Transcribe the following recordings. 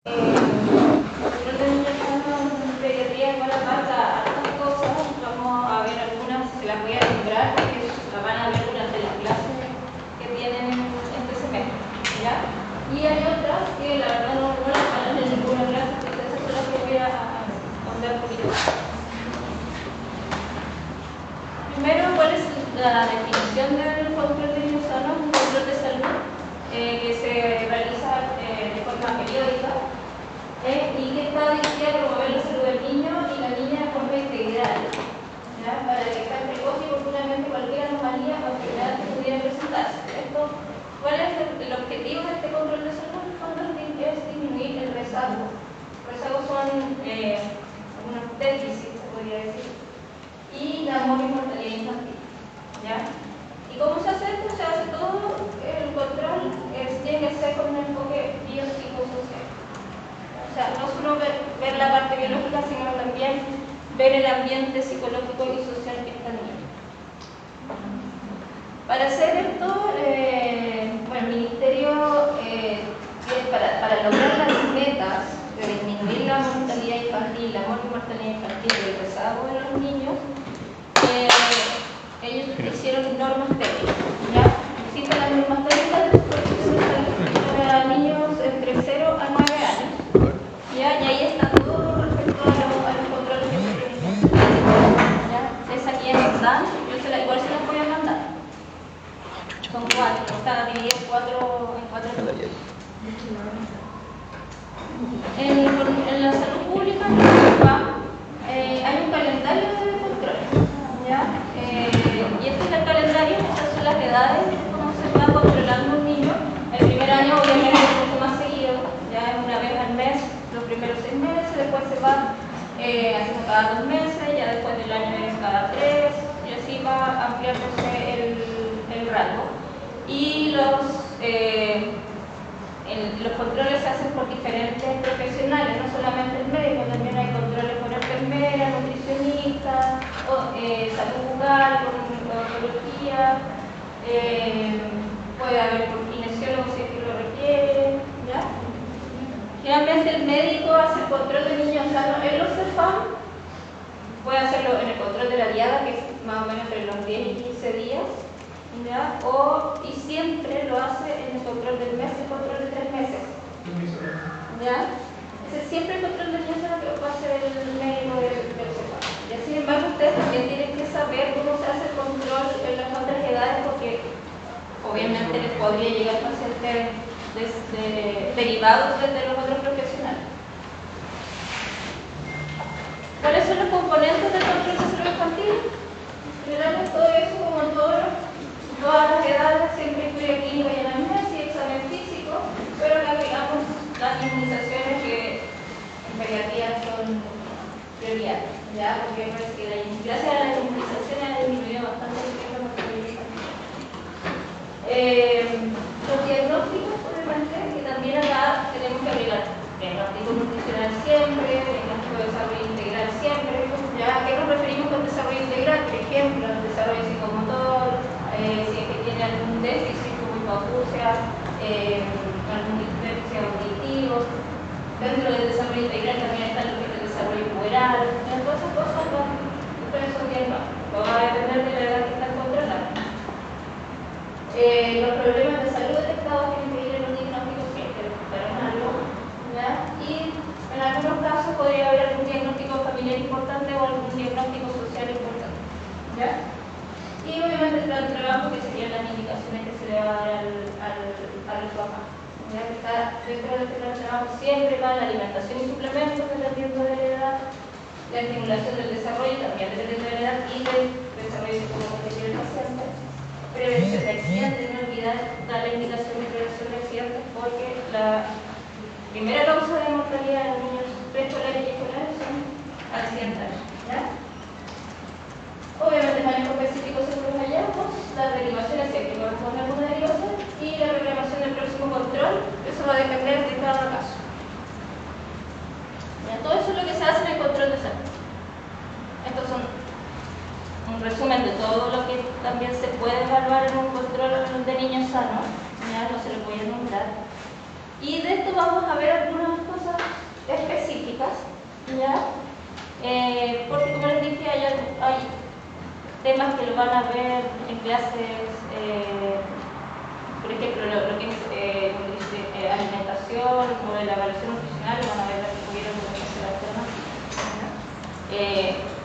Control de niños sanos, pediatría igual aparta hartas cosas. Vamos a ver algunas, se las voy a nombrar porque las van a ver durante las clases que tienen este semestre, ¿ya? Y hay otras que la verdad no las van a ver en ninguna clase, entonces esas son las que voy a contar un poquito más. Primero, ¿cuál es la definición del control de niños sanos? Un control de salud que se realiza de forma periódica y que está dirigida a promover la salud del niño y la niña de forma integral, ¿ya? Para detectar precoz y oportunamente cualquier anomalía o enfermedad que pudiera presentarse. ¿Cuál es el objetivo de este control de salud? Es disminuir el rezago. Los rezagos son algunos déficits, se podría decir, y la mortalidad infantil, ¿ya? ¿Y cómo se hace esto? Se hace todo, el control tiene que ser con un enfoque biopsicosocial. O sea, no solo ver la parte biológica, sino también ver el ambiente psicológico y social que está en él. Para hacer esto, el Ministerio, para lograr las metas de disminuir la mortalidad infantil, la mortalidad infantil y el rezago de los niños, ellos hicieron normas técnicas, ¿ya? Existen las normas técnicas de supervisión de salud para niños entre 0 a 9 años, ¿ya? Y ahí está todo respecto a los controles que se realizan, ¿ya? Esas guías están, igual se las voy a mandar. Son 4, están divididas en 4 grupos. En la salud pública, en la hay un calendario de control, ¿ya? Y este es el calendario, estas son las edades, cómo se va controlando un niño. El primer año obviamente es un poco más seguido, ya es una vez al mes, los primeros 6 meses, después se va haciendo cada 2 meses, ya después del año es cada 3, y así va ampliándose el rango. Y los controles se hacen por diferentes profesionales, no solamente el médico, también hay controles por enfermera, nutricionista, salud bucal, odontología, puede haber por kinesiólogo si es que lo requiere, ¿ya? Generalmente el médico hace el control de niños sanos en los CEFAM, puede hacerlo en el control de la diada, que es más o menos entre los 10 y 15 días, ¿ya? Y siempre lo hace en el control del mes, el control de 3 meses, ¿ya? Ese es siempre el control del niño sano que va a hacer el médico del CEFAM. Y sin embargo ustedes también tienen que saber cómo se hace el control en las otras edades, porque obviamente les podría llegar pacientes derivados desde los otros profesionales. ¿Cuáles son los componentes del control de salud infantil? En general, todo eso, como en todas las edades, siempre incluye clínica y anamnesis, examen físico, pero le agregamos las inmunizaciones que en pediatría son prioridades, ¿ya? Porque gracias a las inmunizaciones ha disminuido bastante el tiempo de mortalidad infantil. Los diagnósticos, obviamente, que también acá tenemos que agregar diagnóstico nutricional siempre, diagnóstico de desarrollo integral siempre, ¿ya? ¿A qué nos referimos con desarrollo integral? Por ejemplo, el desarrollo psicomotor, si es que tiene algún déficit como hipoacusia, algún déficit auditivo. Dentro del desarrollo integral también está lo que es el desarrollo puberal. Todas esas cosas son diagnósticos, va a depender de la edad que están controlando. Los problemas de salud detectados tienen que ir en los diagnósticos siempre, estarán algo, ¿ya? Y en algunos casos podría haber algún diagnóstico familiar importante o algún diagnóstico social importante, ¿ya? Y obviamente está el trabajo, que serían las indicaciones que se le va a dar a los papás. Ya que está dentro de este plan de trabajo siempre va la alimentación y suplementos dependiendo de la edad, la estimulación del desarrollo también dependiendo de la edad y del desarrollo psicológico que tiene el paciente. Prevención de accidentes, no olvidar dar la indicación de prevención de accidentes, porque la primera causa de mortalidad de los niños preescolares y escolares son accidentales, ¿ya? Obviamente manejo específico según los hallazgos, las derivaciones siempre corresponde a alguna derivación y la programación del próximo control, eso va a depender de cada caso. ¿Ya? Todo eso es lo que se hace en el control de salud. Estos son un resumen de todo lo que también se puede evaluar en un control de niños sanos, ya no se los voy a nombrar. Y de esto vamos a ver algunas cosas hay temas que lo van a ver en clases, por ejemplo, lo que es alimentación o la evaluación nutricional, van a ver las que tuvieron en la clase de alternancia.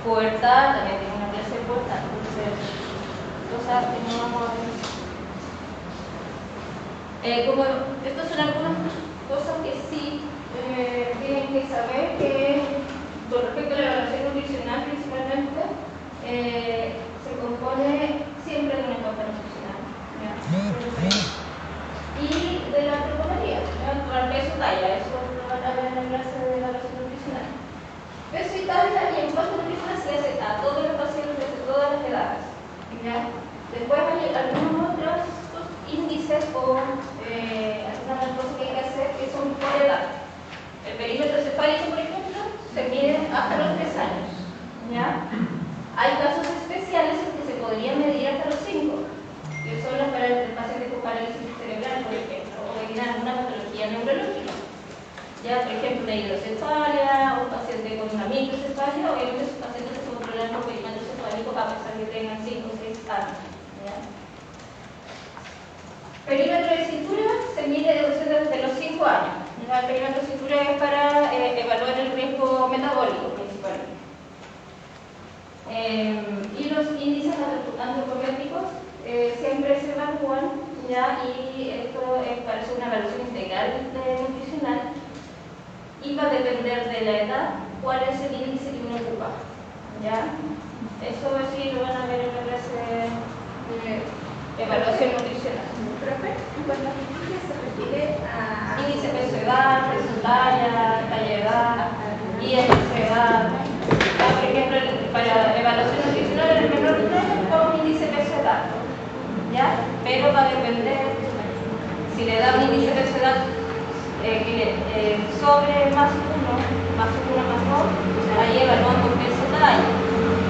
Pubertad, también tengo una clase de pubertad, entonces, cosas que no vamos a ver. Como estas son algunas cosas que sí tienen que saber, que con respecto a la evaluación nutricional principalmente, se compone siempre de una encuesta nutricional, ¿ya? Y de la antropometría, el peso talla, eso lo van a ver en la clase de evaluación nutricional. Peso y talla y encuesta nutricional se hace a todos los pacientes de todas las edades, ¿ya? Después hay algunos otros índices o algunas cosas que hay que hacer que son por edad. El perímetro cefálico, por ejemplo, se mide hasta los 3 años, ¿ya? Hay casos especiales en que se podría medir hasta los 5, que son los para el paciente con parálisis cerebral, por ejemplo, o que tiene alguna patología neurológica. Ya, por ejemplo, una hidrocefalia, un paciente con una microcefalia, obviamente esos pacientes se controlan con perímetros cefálicos a pesar que tengan 5 o 6 años. ¿Ya? Perímetro de cintura se mide desde los 5 años. El perímetro de cintura es para evaluar el riesgo metabólico principalmente. Y los índices antropométricos siempre se evalúan, ¿ya? Y esto parece una evaluación integral nutricional y va a depender de la edad cuál es el índice que uno ocupa, ¿ya? Eso sí lo van a ver en la clase de evaluación nutricional. Cuando índice se refiere a índice peso edad, peso talla, talla edad, IMC edad. Por ejemplo, para evaluación nutricional en el menor de 3 con índice peso edad, ¿ya? Pero va a depender si le da un índice peso edad sobre más 1, más 2, ahí evaluamos peso talla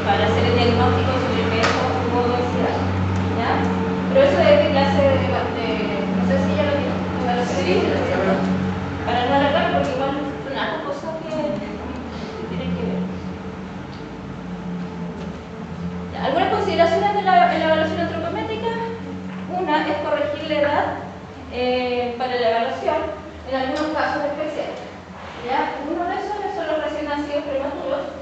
para hacer el diagnóstico de sobrepeso u obesidad, ¿ya? Pero eso es de clase de no sé si ya lo vieron, evaluación para no alargar, porque igual son algo cosas que tienen que ver. Ya, algunas consideraciones de la evaluación antropométrica. Una es corregir la edad para la evaluación en algunos casos especiales. ¿Ya? Uno de esos son los recién nacidos prematuros.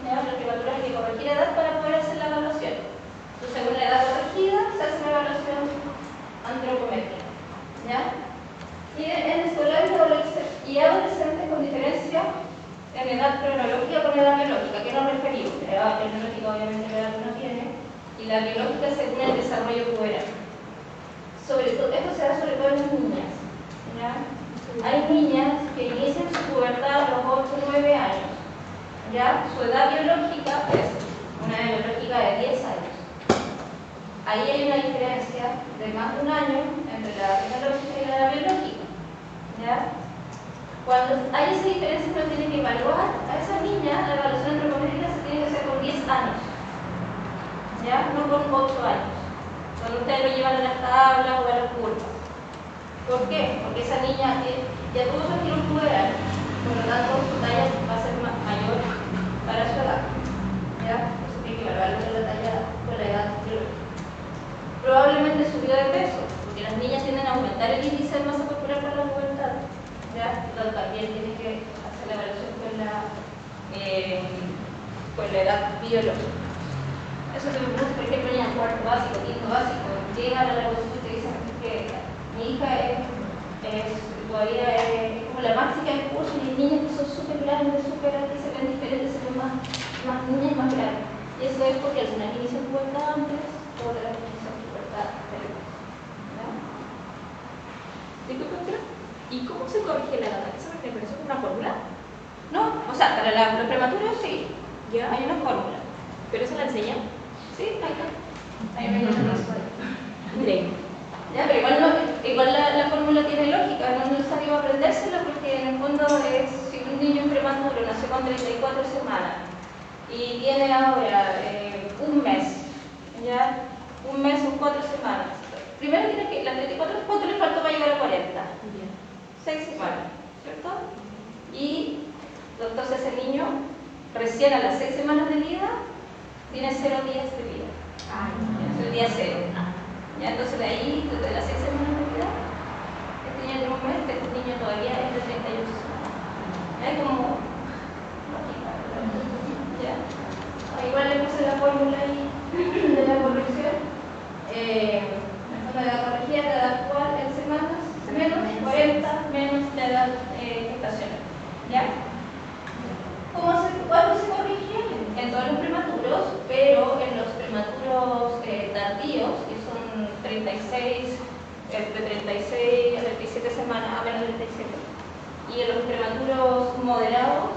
¿Ya? Las prematuras hay que corregir la edad para poder hacer la evaluación. Entonces, según la edad corregida, se hace una evaluación antropométrica. ¿Ya? Y en escolares y adolescentes con diferencia en edad cronológica con edad biológica, que nos referimos. La edad cronológica obviamente la edad que uno tiene, y la biológica según el desarrollo puberal. Sobre todo, esto se da sobre todo en las niñas. ¿Ya? Hay niñas que inician su pubertad a los 8 o 9 años. ¿Ya? Su edad biológica es una edad biológica de 10 años. Ahí hay una diferencia de más de un año entre la edad cronológica y la edad biológica. ¿Ya? Cuando hay esa diferencia, uno tiene que evaluar a esa niña. La evaluación antropométrica se tiene que hacer con 10 años, ¿ya? No con 8 años. Cuando ustedes lo llevan a las tablas o a las curvas. ¿Por qué? Porque esa niña ya tuvo su estilo puberal, por lo tanto su talla va a ser mayor para su edad, ¿ya? Eso tiene que evaluarlo con la talla, con la edad biológica. Probablemente subió de peso, porque las niñas tienden a aumentar el índice de masa corporal para la pubertad, ¿ya? Entonces también tiene que hacer la evaluación con la edad biológica. Eso se me pregunta, por ejemplo, en cuarto básico, quinto básico, llegan a la consulta y dicen que mi hija todavía es como la máxima del curso, y hay niñas que son súper grandes, súper altas, se ven diferentes, se ven más niñas y más grandes. Y eso es porque algunas inician pubertad antes, otras inician pubertad después. Disculpe, ¿y cómo se corrige la edad? ¿Eso me parece una fórmula? No, o sea, para los prematuros sí, ¿Ya? hay una fórmula. ¿Pero eso la enseñan? Sí, ahí está. Ahí me viene la fórmula. Increíble. Ya, pero igual la fórmula tiene lógica, no es necesario aprendérsela, porque en el fondo es, si un niño prematuro nació con 34 semanas y tiene ahora un mes, ¿ya? Un mes son 4 semanas. Primero tiene que, las 34, ¿cuánto le faltó para llegar a 40? Bien. 6 semanas, ¿cierto? Y entonces el niño recién a las 6 semanas de vida tiene 0 días de vida. Es el día 0. Ya, entonces de ahí, desde las 6 semanas de vida, este niño tiene un mes, este niño todavía es de 38 semanas. Es como lógica, ¿verdad? Ya. Igual le puse la fórmula ahí de la corrección. La corregida de la edad actual en semanas menos 40 menos la edad gestacional. ¿Ya? ¿Cuándo se corrige? En todos los prematuros, pero en los prematuros tardíos, que son 36, de 36 a 37 semanas, a menos de 37, y en los prematuros moderados,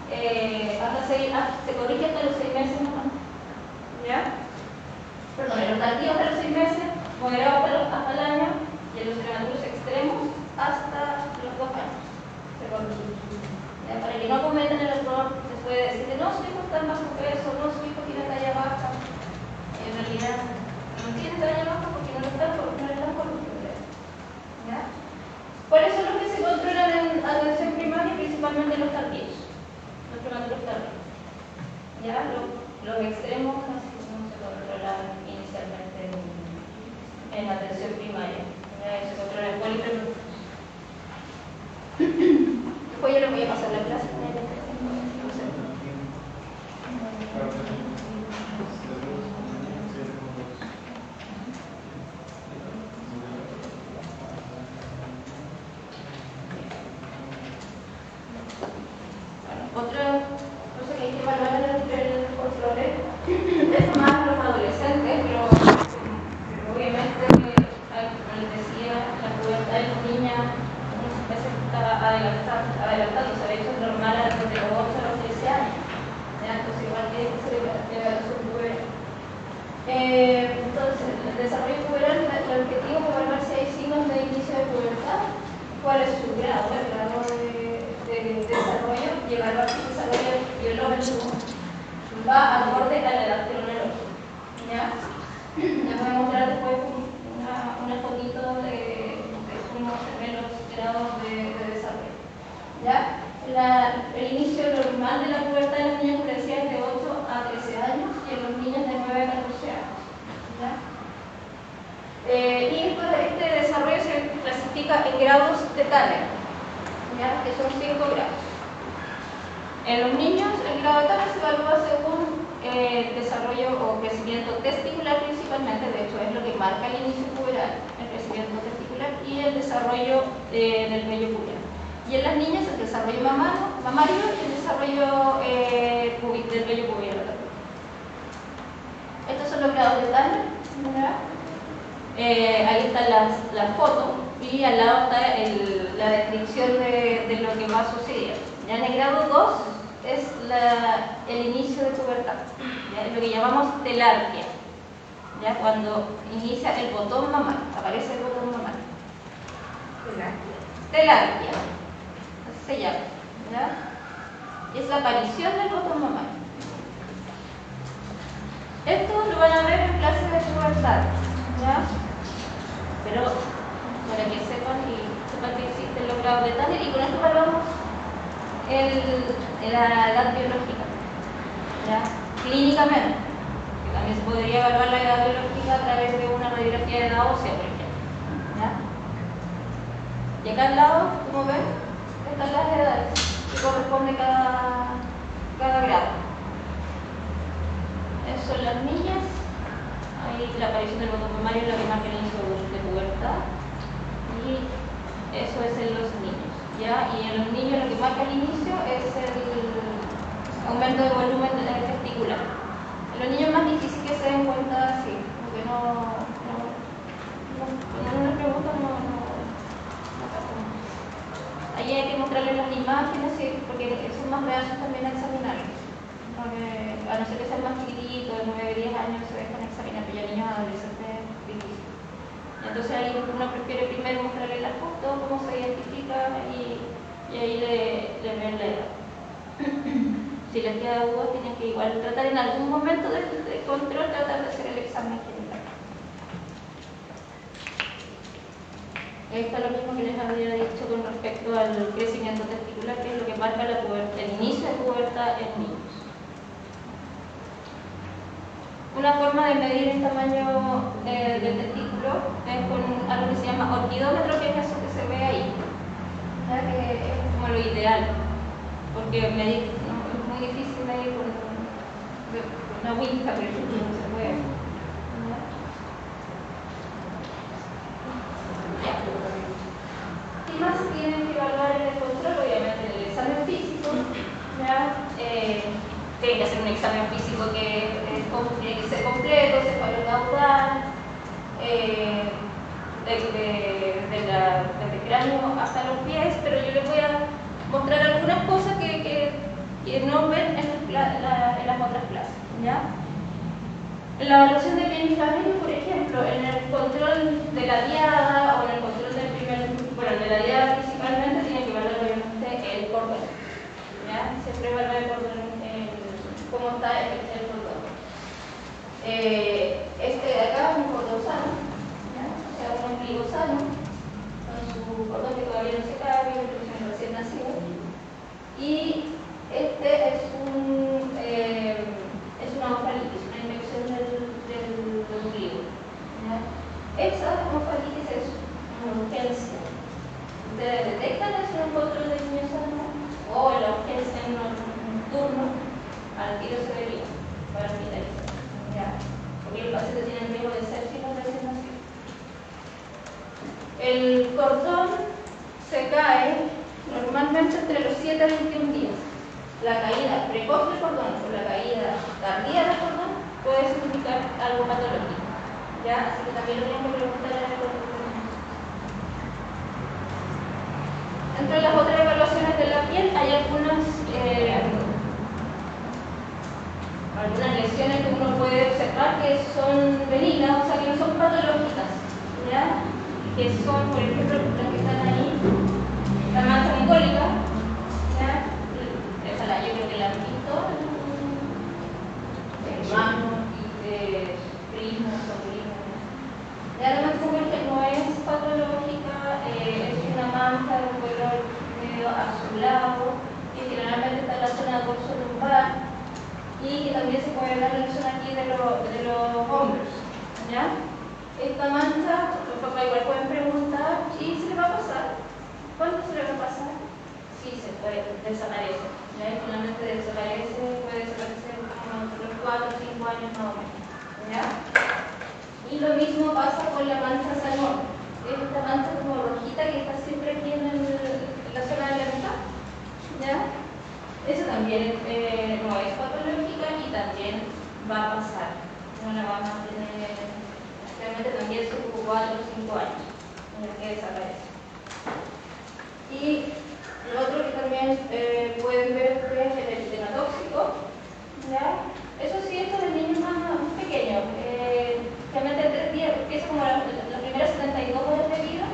se corrige hasta los 6 meses nomás. ¿Ya? Perdón, en los tardíos hasta los 6 meses, moderados hasta el año, y en los prematuros extremos hasta los 2 años. Se corrige. ¿Ya? Para que no cometan el error, se puede decir, no, su hijo está en bajo peso, no, su hijo tiene talla baja. En realidad, no tiene talla baja porque no le están corrigiendo. ¿Ya? ¿Cuáles son los que se controlan en atención primaria? Principalmente los tardíos, los prematuros tardíos. ¿Ya? Los extremos casi no se controlan inicialmente en atención primaria. ¿Ya? Se controla el poliprematuro. Después yo les voy a pasar la clase. Otra cosa que hay que evaluar en el control es más los adolescentes, pero obviamente, como les decía, la pubertad de las niñas muchas veces está adelantándose. De hecho, es normal desde los 8 a los 13 años. ¿Ya? Entonces, igual tiene que ser evaluación puberal. Entonces, el desarrollo puberal, el objetivo es evaluar si hay signos de inicio de pubertad, cuál es su grado, el grado de desarrollo, y evaluar si el desarrollo biológico va acorde a la edad cronológica. ¿Ya? Les voy a mostrar después una fotito de cómo se ven los grados de desarrollo. ¿Ya? El inicio normal de la pubertad en los niños, como decía, es de 8 a 13 años y en los niños de 9 a 14 años. ¿Ya? Y este desarrollo se clasifica en grados de Tanner, ¿ya? Que son 5 grados. En los niños, el grado de Tanner se evalúa según desarrollo o crecimiento testicular principalmente, de hecho es lo que marca el inicio puberal, el crecimiento testicular y el desarrollo del vello pubiano. Y en las niñas el desarrollo mamario y el desarrollo del vello pubiano también. Estos son los grados de Tanner. Ahí están las fotos y al lado está la descripción de lo que va sucediendo. Ya en el grado 2 es el inicio de pubertad, ¿ya? Lo que llamamos telarquia, ¿ya? Cuando inicia el botón mamario, aparece el botón mamario. Telarquia, así se llama, ¿ya? Es la aparición del botón mamario. Esto lo van a ver en clases de pubertad, ¿ya? Pero para que sepan que existen los grados de Tanner, y con esto evaluamos la edad biológica, ¿ya? Clínicamente, que también se podría evaluar la edad biológica a través de una radiografía de edad ósea, por ejemplo, ¿ya? Y acá al lado, como ven, están las edades que corresponde cada grado. Esas son las niñas. Ahí la aparición del botón mamario es la que marca el inicio de pubertad, y eso es en los niños, ¿ya? Y en los niños lo que marca el inicio es el aumento de volumen testicular. En los niños es más difícil que se den cuenta así, porque cuando uno les pregunta no pasa mucho. Ahí hay que mostrarles las imágenes, ¿sí? Porque son más reales también a examinarlos. A no ser que sean más chiquititos, de 9-10 años, se dejan examinar, pero ya niños adolescentes es difícil. Entonces ahí uno prefiere primero mostrarle la foto, cómo se identifica, y ahí le ven la edad. Si les queda duda, tienen que igual tratar en algún momento de control, tratar de hacer el examen general. Esto es lo mismo que les había dicho con respecto al crecimiento testicular, que es lo que marca el inicio de pubertad en niños. Una forma de medir el tamaño del testículo es con algo que se llama orquidómetro, que es eso que se ve ahí, ¿ya? Que es como lo ideal, porque medir, no, es muy difícil medir con una Ouija, por ejemplo, no se puede. ¿Ya? ¿Qué más tienen que evaluar en el control? Obviamente el examen físico, ¿ya? Tiene que hacer un examen físico que tiene que ser completo, cefalocaudal, desde el cráneo hasta los pies, pero yo les voy a mostrar algunas cosas que no ven en las otras clases, ¿ya? En la evaluación del bien inflamatorio, por ejemplo, en el control de la diada o en el control del bueno, de la diada principalmente tiene que evaluar obviamente el cordón, ¿ya? Siempre evaluar el cordón, cómo está el cordón. Este de acá es un cordón sano, ¿ya? O sea, un ombligo sano, con su cordón que todavía no se cae, pero es recién nacido. Y este es una ofalitis, una infección del ombligo, ¿ya? Esa ofalitis es una urgencia. Ustedes detectan eso en un control de niño sano o en la urgencia en un turno, al tiro se deriva para hospitalizar, ¿ya? Porque el paciente tiene riesgo de sepsis recién nacido. El cordón se cae normalmente entre los 7 a 21 días. La caída precoz del cordón o la caída tardía del cordón puede significar algo patológico, ¿ya? Así que también lo tienen que preguntar en el control. Entre las otras evaluaciones de la piel hay algunas lesiones que uno puede observar que son benignas, o sea que no son patológicas, ¿ya? Que son, por ejemplo, las que están ahí, la mancha mongólica, ¿ya? Esa yo creo que la han visto en manos y de primos, sobrinos. Ya la mancha mongólica no es patológica, es una mancha de un color medio azulado, que generalmente está en la zona dorso-lumbar y que también se puede ver en la zona aquí de los hombros, ¿ya? Esta mancha, los papás igual pueden preguntar, ¿y se le va a pasar? ¿Cuándo se le va a pasar? Sí, se puede, desaparece, ¿ya? Y finalmente puede desaparecer como entre los 4 o 5 años más o menos, ¿ya? Y lo mismo pasa con la mancha salmón. Esta mancha como rojita que está siempre aquí en la zona de la nuca, ¿ya? Eso también no es patológica y también va a pasar. No la vamos a tener, realmente también son 4 o 5 años en el que desaparece. Y lo otro que también pueden ver ustedes es el sistema tóxico, ¿ya? Eso sí, esto de niños más pequeños. Realmente 3 días, empieza como las primeras 72 horas de vida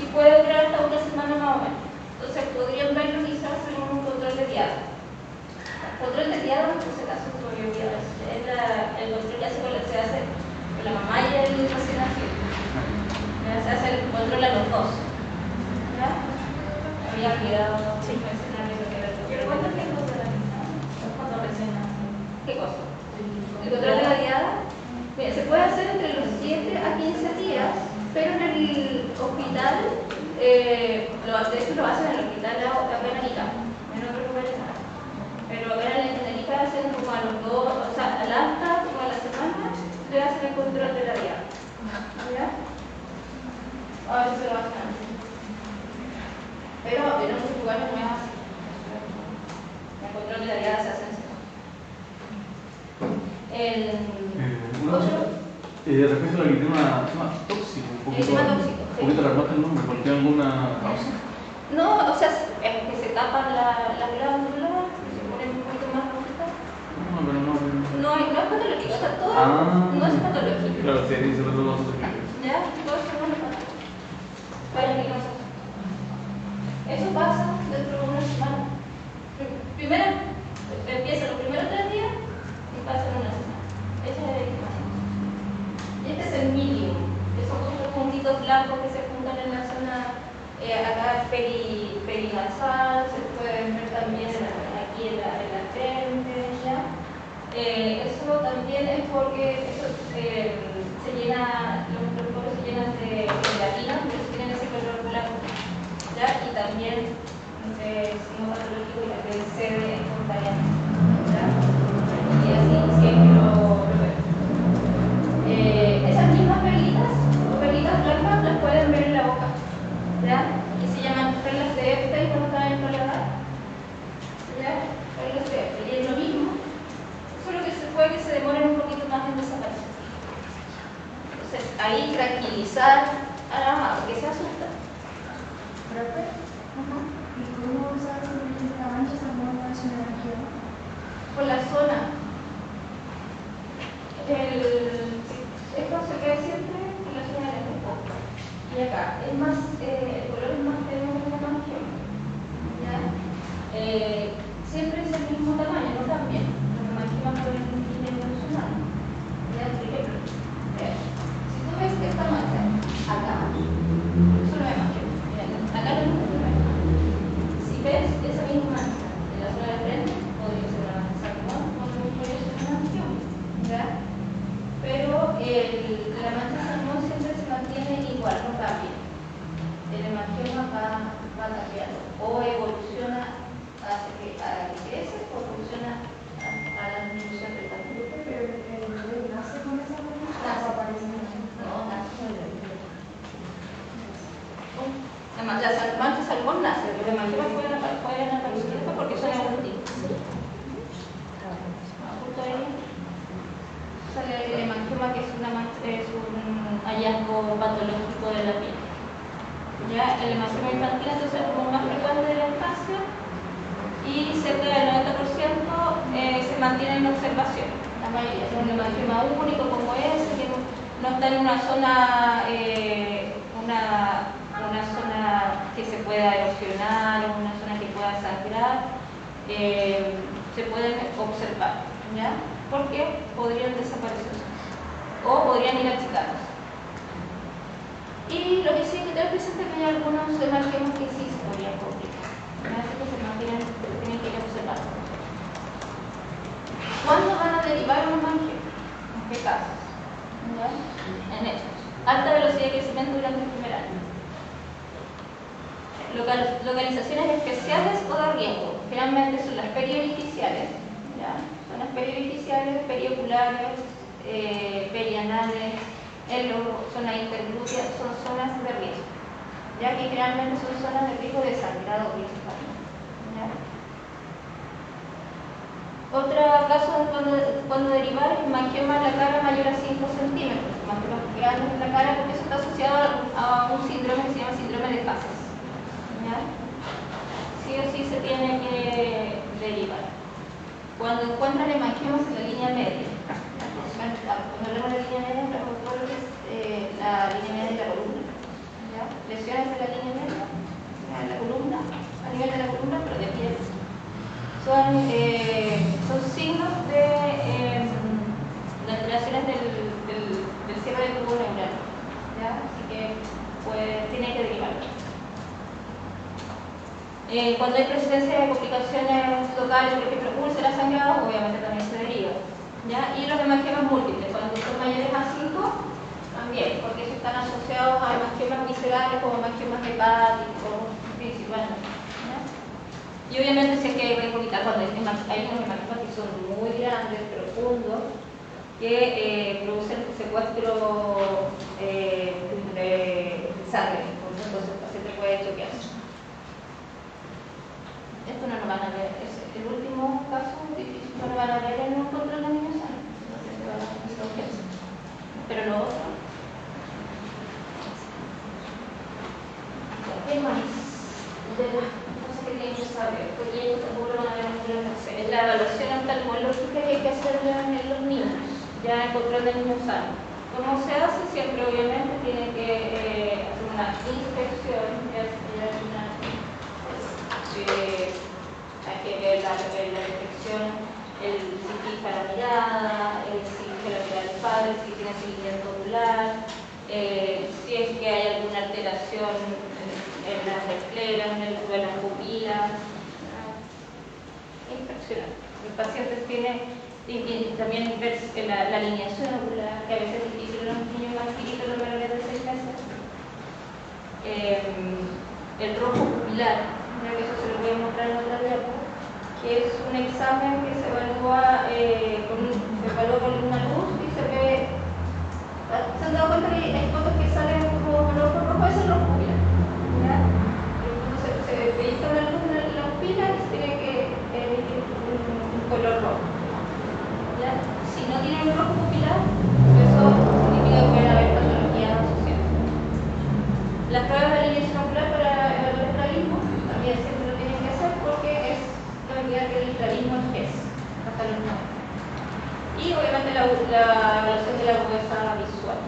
y puede durar hasta una semana más o menos. Entonces podrían verlo quizás en un control de diada. El control de diada, por si acaso, es el control que se hace con la mamá y el recién nacido. Se hace el control a los dos. ¿Ya? Había olvidado mencionarles lo que era el control. ¿Pero cuánto tiempo se da? ¿Cuánto recién nacido? ¿Qué cosa? El control de la diada. Mira, se puede hacer entre los 7 a 15 días, pero en el hospital, de hecho lo hacen en el hospital acá en Arica, en otros lugares no. Pero acá en Arica hacen como a los 2, o sea, al alta, como a la semana, le hacen el control de la diada. ¿Ya? A veces se lo hacen antes. Pero en otros lugares no es así. El control de la diada se hace en respecto al eritema tóxico, un poquito largo el nombre, ¿por qué alguna causa? No, o sea, es que se tapan las glándulas, se ponen un poquito más rojitas. No, pero no. No es patológico, o sea, todo no es patológico. Claro, sí, dice los dos. ¿Ya? Todo eso no es patológico. Eso pasa dentro de una semana. Primero, empieza los primeros 3 días y pasa en una semana. Esa es la estimación. Y este es el medium, que son estos puntitos blancos que se juntan en la zona acá perinasal, se pueden ver también aquí en la frente, ¿ya? Eso también es porque eso se llena, los poros se llenan de gelatina, pero tienen ese color blanco, ¿ya? Y también signo patológico y la que cede espontáneamente, ¿ya? Y así siempre lo veo. Esas mismas perlitas o perlitas blancas las pueden ver en la boca, ¿ya? Que se llaman perlas de Epstein cuando están en paladar, ¿ya? Perlas de Epstein. Y es lo mismo, solo que se puede que se demoren un poquito más en desaparecer. Entonces, ahí tranquilizar a la mamá, porque se asusta. ¿Profe? ¿Y cómo sabes que la mancha se mueve en su energía? Por la zona. Esto se ve siempre en la zona de la boca. Y acá, es más, el color es más tenue que la mancha. ¿Ya? Siempre es el mismo tamaño, no cambia. Los manquemas pueden ir evolucionando. ¿Ya? Por ejemplo, si tú ves que esta mancha acá, eso no es manquema. Mira, acá no es manquema. Si ves esa misma mancha en la zona de frente, podría ser una mancha salmón o podría ser una manchón. ¿Ya? Pero la mancha salmón siempre se mantiene igual, no cambia. El hemangioma va cambiando o evoluciona hacia que crece o evoluciona a la disminución del tamaño. Pero el bebé nace con esa mancha o aparece en el No, nace con el bebé. La mancha salmón nace, los hemangiomas pueden aparecer después porque son evolutivos. Justo ahí sale el hemangioma, que es un hallazgo patológico de la piel. Ya el hemangioma infantil entonces es como más frecuente de la infancia y cerca del 90% se mantiene en observación. La mayoría es un hemangioma único como ese, que no está en una zona una zona que se pueda erosionar o una zona que pueda sangrar, se pueden observar, ¿ya? Porque podrían desaparecer o podrían ir achicados. Y lo que sí hay que tener presente es que hay algunos hemangiomas que sí se podrían complicar. Así que se tienen que ir observando. ¿Cuándo van a derivar un hemangioma? ¿En qué casos? ¿Ya? En estos. Alta velocidad de crecimiento durante el primer año. Localizaciones especiales o de riesgo. Generalmente son las periorificiales, ¿ya? Son las periorificiales, perioculares, perianales, zona interglútea, son zonas de riesgo, ya que generalmente son zonas de riesgo de sangrado principalmente. Otro caso cuando derivar es hemangioma en la cara mayor a 5 centímetros, hemangiomas grandes en la cara, porque eso está asociado a un síndrome que se llama síndrome de Casas. ¿Ya? Sí o sí se tiene que derivar. Cuando encuentran hemangiomas en la línea media, cuando hablamos de la línea media, hablamos de todo lo que es la línea media de la columna. ¿Ya? Lesiones de la línea media, en la columna, a nivel de la columna, pero de piel. Son signos de alteraciones del cierre del tubo neural. ¿Ya? Así que tiene que derivar. Cuando hay presencia de complicaciones locales, por ejemplo, úlceras sangradas, obviamente también se deriva. ¿Ya? Y los hemangiomas múltiples, cuando son mayores a 5, también, porque ellos están asociados a hemangiomas viscerales o hemangiomas hepáticos, principalmente. ¿Ya? Y obviamente si es que hay riesgo vital, cuando hay unos hemangiomas que son muy grandes, profundos, que producen secuestro de sangre, entonces el paciente puede choquearse. Esto no lo van a ver, es el último caso difícil, no lo van a ver en un control de niños sanos, entonces se van a hacer urgencia. Pero lo otro, ¿qué más? De las cosas que tienen que saber, porque ellos seguro van a ver en es la evaluación oftalmológica que hay que hacerle en los niños, ya en control de niños sanos. ¿Cómo se hace? Siempre obviamente tiene que hacer una inspección, hay que ver la detección, si fija la mirada, si fija la mirada del padre, si tiene seguimiento ocular, si es que hay alguna alteración en las escleras, en las pupilas. Inspeccionar. El paciente tiene Y también ver la alineación ocular, que a veces es difícil en los niños más chiquitos, los menores de 6 meses. El rojo pupilar, creo que eso se lo voy a mostrar en otra diapo, que es un examen que se evalúa con una luz y se ve. ¿Se han dado cuenta que hay fotos que salen como con ojo rojo? Es el rojo pupilar. ¿Ya? Entonces se pellizca la luz en la pupila y se tiene que emitir un color rojo. ¿Ya? Si no tiene un rojo pupilar, eso significa que pueden haber patologías asociadas. Las pruebas de alineación ocular para evaluar el estrabismo también siempre lo tienen que hacer porque es la medida que el estrabismo es hasta los 90. Y obviamente la evaluación de la agudeza visual,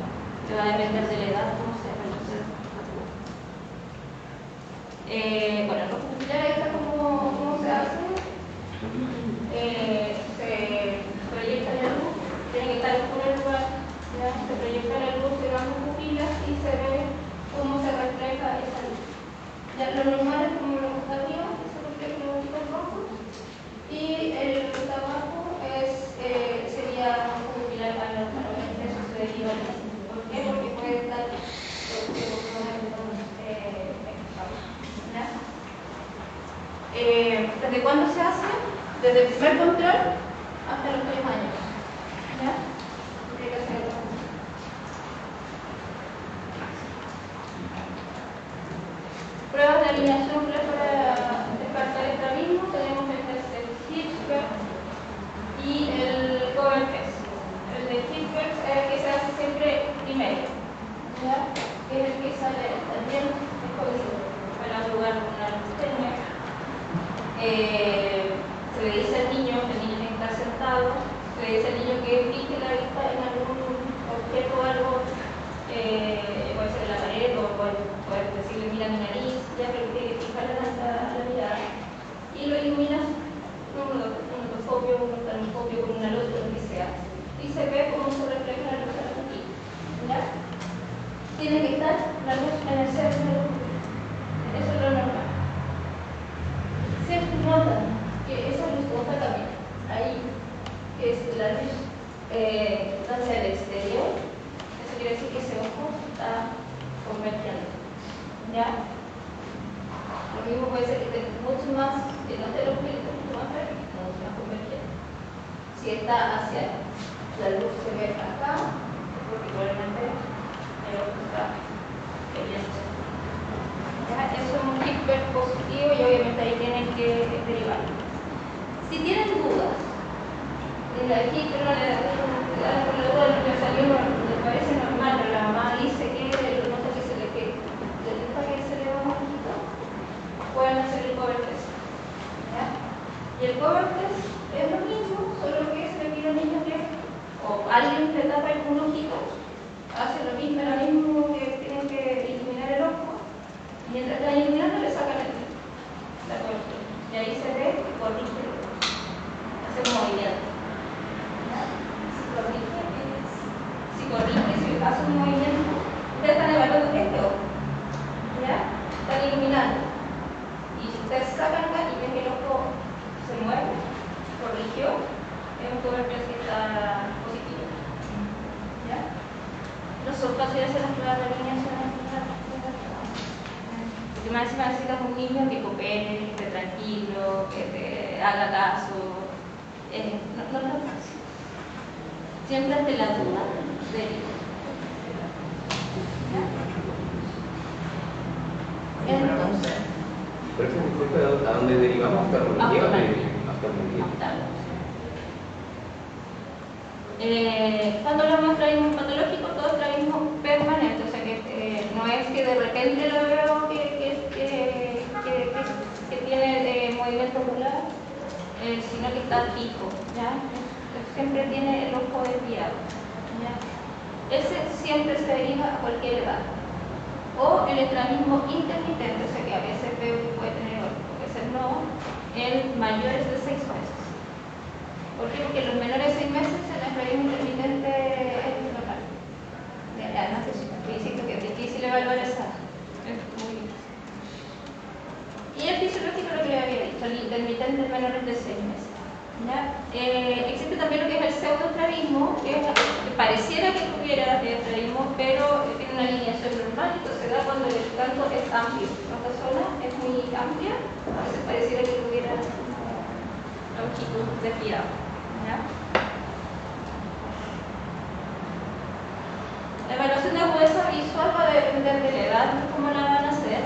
que va a depender de la edad, cómo se reduce la bueno, el rojo pupilar ahí está cómo se hace. Se proyecta la luz, tiene que estar oscuro el lugar, ¿ya? Se proyecta la luz de ambas pupilas y se ve cómo se refleja esa luz. Ya lo normal es como lo que está arriba, que se refleja los ojitos rojos, y el que está abajo sería un pupilar anormal. Obviamente eso se deriva de eso. ¿Por qué? Porque puede estar ¿desde cuándo se hace? Desde el primer control hasta los 3 años. ¿Ya? Hay que hacerlo. Pruebas de alineación ocular para descartar el estrabismo. Tenemos el test del Hirschberg y el Cover test. El de Hirschberg es el que se hace siempre primero, ¿ya? Que es el que sale también escondido para jugar con una luz. Se le dice al niño tiene que estar sentado, se le dice al niño que fije la vista en algún objeto o algo, puede ser en la pared o puede decirle mira mi nariz, ya que tiene que fijar la mirada y lo iluminas con un otoscopio, un oftalmoscopio, con una luz, lo que sea, y se ve cómo se refleja la luz de la pupila. ¿Ya? Tiene que estar la luz en el centro de la pupila. Eso es lo normal. Se nota que esa luz roja también, ahí, que es la luz hacia el exterior, eso quiere decir que ese ojo está convergiendo. ¿Ya? Lo mismo puede ser que esté mucho más, que no esté los pelitos mucho más cerca, mucho más convergiendo. Si está hacia la luz se ve acá, porque probablemente el ojo está cayendo. Eso es un Hirschberg positivo y obviamente ahí tienen que derivar. Si tienen dudas, el Hirschberg no le da la duda de lo que salió, le parece normal, pero la mamá dice que nota que se le deja que se le va un poquito, pueden hacer el Cover test. ¿Ya? Y el Cover test es lo mismo, solo que se le pide a un niño que, o alguien le tapa un ojito, hace lo mismo que tienen que iluminar el ojo. Mientras están iluminando le sacan la cobertura y ahí se ve y corrige, hace un movimiento. Si corrige, si hace un movimiento, ustedes están evaluando este ojo, ¿ya? Están iluminando y si ustedes sacan acá y ven que el ojo se mueve, corrigió, es un cobertura que está positivo. ¿Ya? No son fáciles hacer las pruebas de alineación. Si más necesitas un niño que coopere, que esté tranquilo, que te haga caso, no es fácil. Siempre ante la duda, deriva. Entonces. Por eso, disculpe, ¿a dónde derivamos? ¿Oftalmología? Cuando hablamos de estrabismo patológico, todo estrabismo permanente, o sea que no es que de repente lo veo que tiene movimiento ocular, sino que está fijo, ¿ya? Siempre tiene el ojo desviado, ¿ya? Ese siempre se deriva a cualquier edad. O el estrabismo intermitente, o sea que a veces veo que puede tener ojo, a veces no, en mayores de 6 meses. ¿Por qué? Porque en los menores de 6 meses el estrabismo intermitente es normal. Además es difícil, que es difícil evaluar esa. Es muy difícil. Y el fisiológico, lo que le había dicho, el intermitente en menores de 6 meses. ¿Ya? Existe también lo que es el pseudoestrabismo, que pareciera que tuviera estrabismo, pero tiene una alineación normal, entonces se da cuando el canto es amplio. Esta zona es muy amplia, entonces pareciera que tuviera una longitud desviada. ¿Ya? La evaluación de agudeza visual va a depender de la edad, cómo la van a hacer.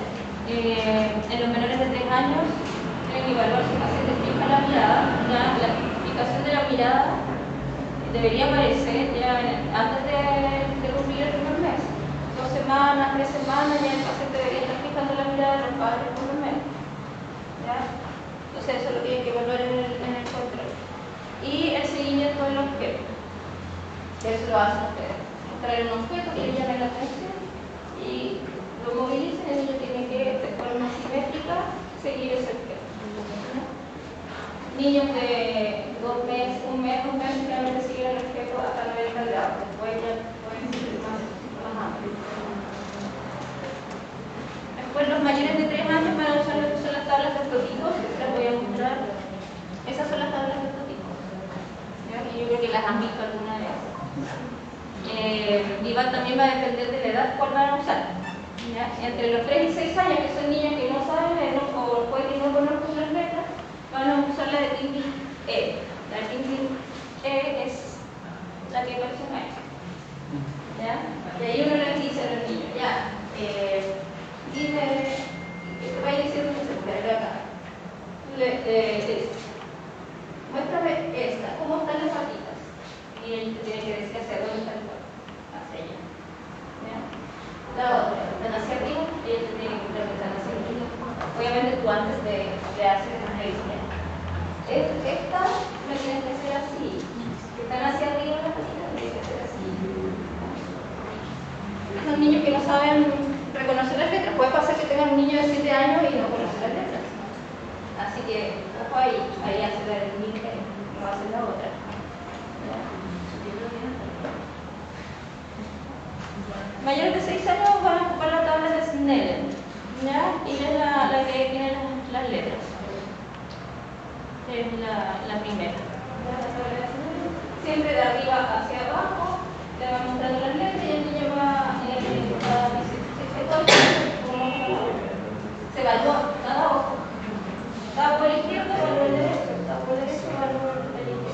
En los menores de 3 años tienen que evaluar si el paciente fija la mirada. Ya, la fijación de la mirada debería aparecer ya antes de cumplir el primer mes. 2 semanas, 3 semanas, ya el paciente debería estar fijando la mirada de los padres por lo menos. ¿Ya? Entonces eso lo tienen que evaluar en el control. Y el seguimiento del objeto. Eso lo hacen ustedes. Traer un objeto que le llame la atención y lo movilicen, el niño tiene que, de forma simétrica, seguir ese objeto. Niños de 2 meses, 1 mes, 2 meses, realmente siguen el objeto hasta 90 grados. Después ya pueden ser más amplios. Después los mayores de 3 años van a usar lo que son las tablas de prototipos, que se las voy a mostrar. Esas son las tablas de prototipos. Y yo creo que las han visto alguna vez. Y también va a depender de la edad cuál van a usar. ¿Ya? Entre los 3 y 6 años, que son niños que no saben leer o puede que no conozcan las letras, van a usar la de Tintin E. La de Tintin E es la que parece una E. ¿Ya? Y ahí uno les dice a los niños, ya, dime, que vaya diciendo que se puede acá. Muéstrame esta, ¿cómo están las patitas? Y él tiene que decir hacia dónde está el cuerpo, hacia allá. ¿Ya? La otra, están hacia arriba, y él tiene que entender que están hacia arriba. Obviamente tú antes de hacer una revisión. Esta no tiene que ser así. Si están hacia arriba las patitas, tiene que ser así. Son niños que no saben reconocer las letras. Puede pasar que tengan un niño de 7 años y no conoce las letras. Así que, ojo ahí hace el link, no va a hacer la otra. Mayores de 6 años van a ocupar la tabla de Snellen, ¿ya? Y es la que tiene las letras. Es la primera. Siempre de arriba hacia abajo, le va mostrando las letras y el niño va diciendo cómo se evalúa cada ojo. Está por el izquierdo, va por el derecho, está por el derecho, va por el izquierdo.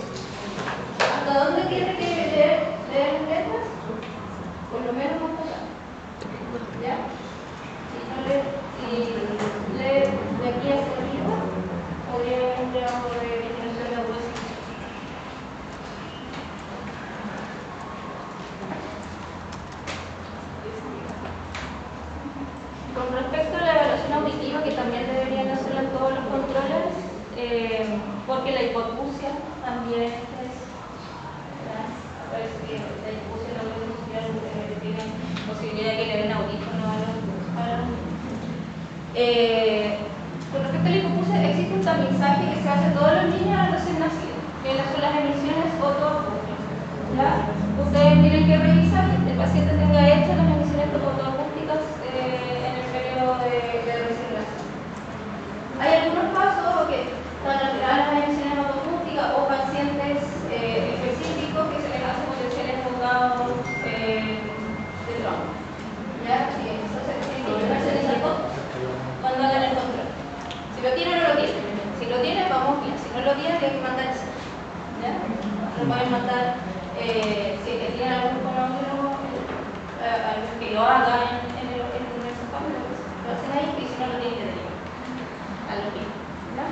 ¿Hasta dónde tiene que leer las letras? Por lo menos hasta acá. ¿Ya? Si lee de aquí hacia arriba, podría haber un trabajo de disminución de agudeza. Con respecto a la evaluación auditiva, que también deberían hacerla en todos los controles, porque la hipoacusia también es, parece que la hipoacusia no es social, tiene posibilidad de que le den audífono a los con respecto a la hipoacusia, existe un tamizaje que se hace a todos los niños recién nacidos, que son las emisiones otoacústicas. Ustedes tienen que revisar que el paciente tenga hechas las emisiones otoacústicas en el periodo de recién nacido. Hay algunos casos que están alteradas las emisiones otoacústicas o pacientes específicos que se les hace potencial enfocado de tronco. ¿Ya? Eso se tiene que llevarse en esa cosa cuando hagan el control. Si lo tiene o no lo tiene. Si lo tiene, vamos bien. Si no lo tiene, hay que mandar eso. ¿Ya? Lo pueden mandar, si tienen algún fenómeno, que lo haga en el sofá, lo hacen ahí, y si no lo tienen que tener a los niños. Ya.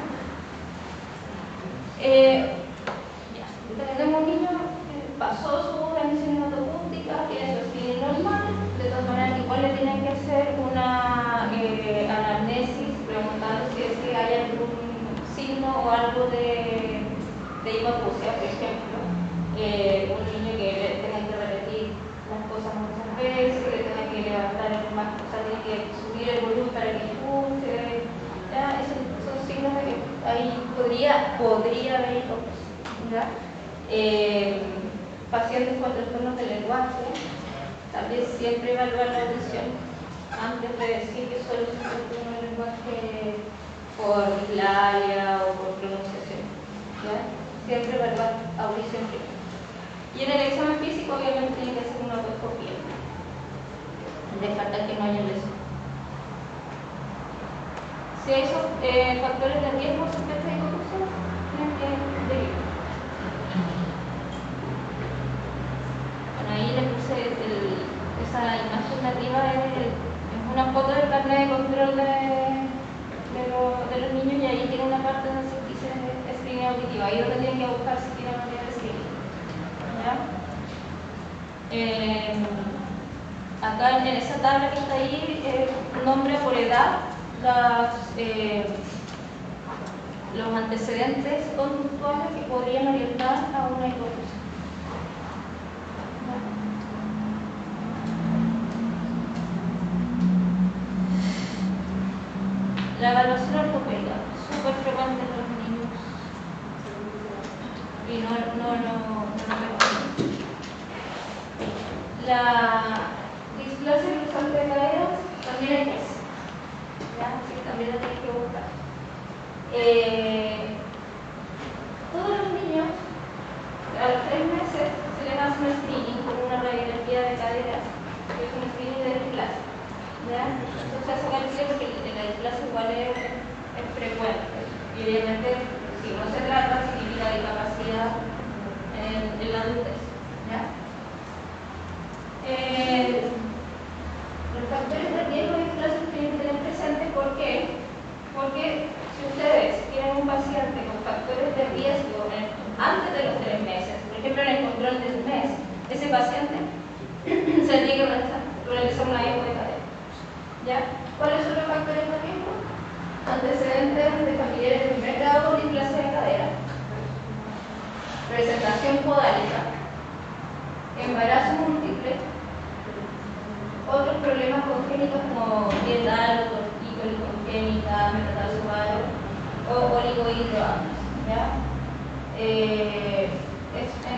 Tenemos un niño que pasó su emisión autoacústica, que eso es normal. De todas maneras, igual le tienen que hacer una anamnesis preguntando si es que hay algún signo o algo de hipoacusia, por ejemplo. Un niño que tenga que repetir las cosas muchas veces, que le tenga que levantar más, o sea, tiene que subir el volumen para que escuche. Esos son signos de que ahí podría haber hipoacusia. Pacientes con trastornos del lenguaje, también siempre evaluar la audición antes de decir que solo es un trastorno del lenguaje por dislalia o por pronunciación. ¿Ya? siempre evaluar audición primero. Y en el examen físico obviamente tiene que hacer una endoscopía. Descartar que no haya lesión. Si hay esos factores de riesgo sospecha de contusión, tienen que derivar. Bueno, ahí le puse esa imagen de arriba, es una foto del carnet de control de los niños, y ahí tiene una parte donde se dice screening auditivo, ahí donde tienen que buscar si tienen una de screening. Acá en esa tabla que está ahí, nombra por edad los antecedentes conductuales que podrían orientar a una hipotusión. La evaluación ortopédica, súper frecuente en los niños y no la displasia cruzante de caderas también hay que hacer, ¿ya? Sí, también la tienes que buscar. Todos los niños a los 3 meses se les hace un screening con una radiografía de cadera, que es un screening de displasia, ¿ya? Entonces se calcula porque la displasia igual es frecuente y obviamente si no se trata significa discapacidad en la adultez, ¿ya? Los factores de riesgo de displasia tienen que tener presentes. ¿Por qué? Porque si ustedes tienen un paciente con factores de riesgo antes de los 3 meses, por ejemplo en el control de un mes, ese paciente se tiene que realizar una eco de cadera, ¿ya? ¿Cuáles son los factores de riesgo? Antecedentes de familiares de primer grado con displasia de cadera, presentación podálica, embarazo múltiple, otros problemas congénitos como dietal, tortícolis congénita, metatarso varo o oligohidroamnios, ¿ya? En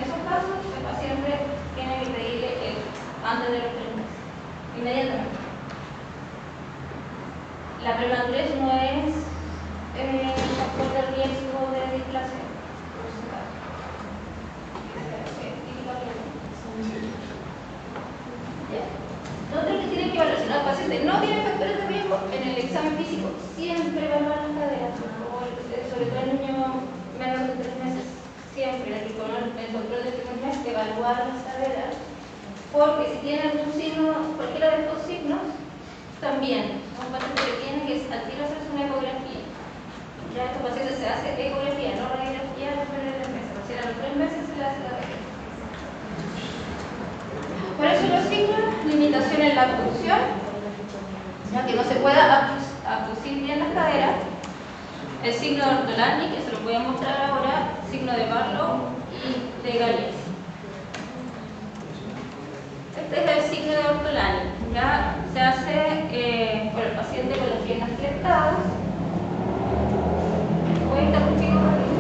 esos casos el paciente tiene que pedirle antes de los 3 meses, inmediatamente. La premadurez no es factor de riesgo de displasia, por si acaso. Lo otro que tienen que evaluar, si el paciente no tiene factores de riesgo, en el examen físico siempre evaluar las caderas, sobre todo el niño menor de 3 meses, siempre el control del primer mes, evaluar las caderas, porque si tiene algún signo, cualquiera de estos signos, también un paciente que tiene que al tiro hacerse una ecografía. Ya a estos pacientes se hace ecografía, no radiografía después de 3 meses, o sea, a los 3 meses se le hace la radiografía. Por eso los signos, limitación en la abducción, ya que no se pueda abducir bien las caderas, el signo de Ortolani, que se lo voy a mostrar ahora, signo de Barlow y de Galies. Este es el signo de Ortolani, ya se hace por el paciente con las piernas flectadas. Voy a interrumpir un ratito.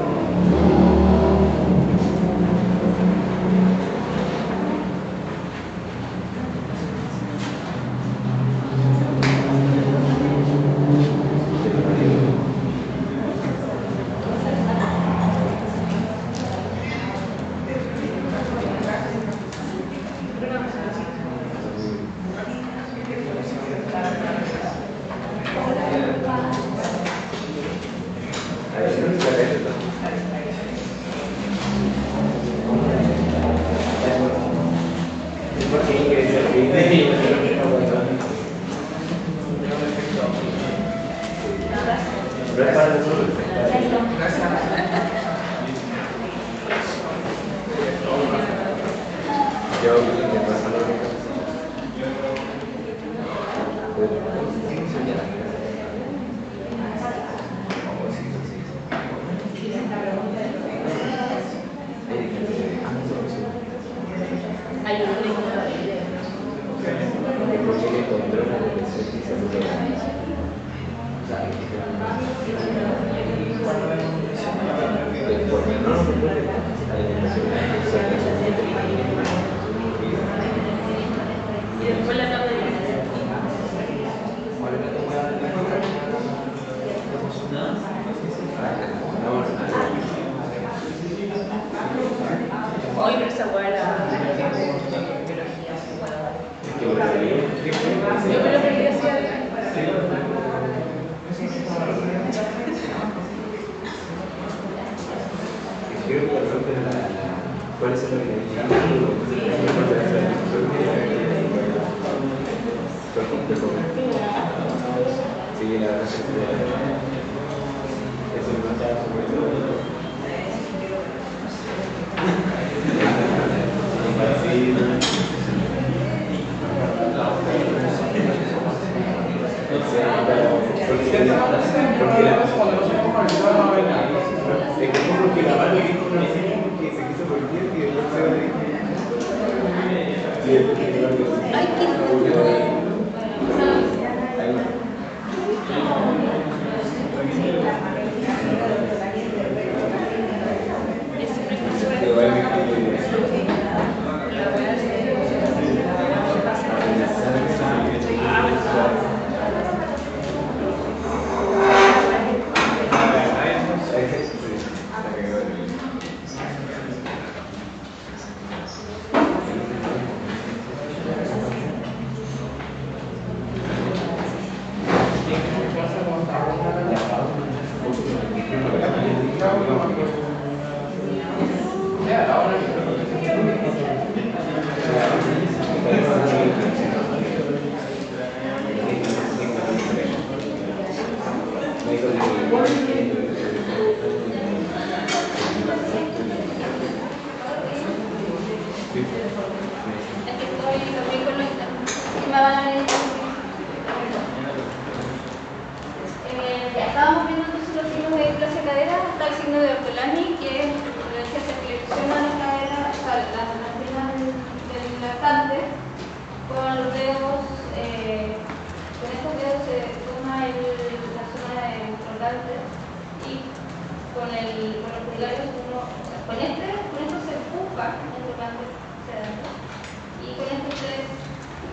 Creo que ¿cuál es el organigrama? Sí, la verdad es que es un machazo sobre todo. Ay, qué estábamos viendo entonces los signos de displasia cadera. Está el signo de Ortolani, que es la que se flexiona la cadera, o sea, las piernas del lactante, con los dedos, con estos dedos se toma la zona del colgante y con los pulgares uno, o sea, con esto se empuja el colgante hacia adentro y con esto ustedes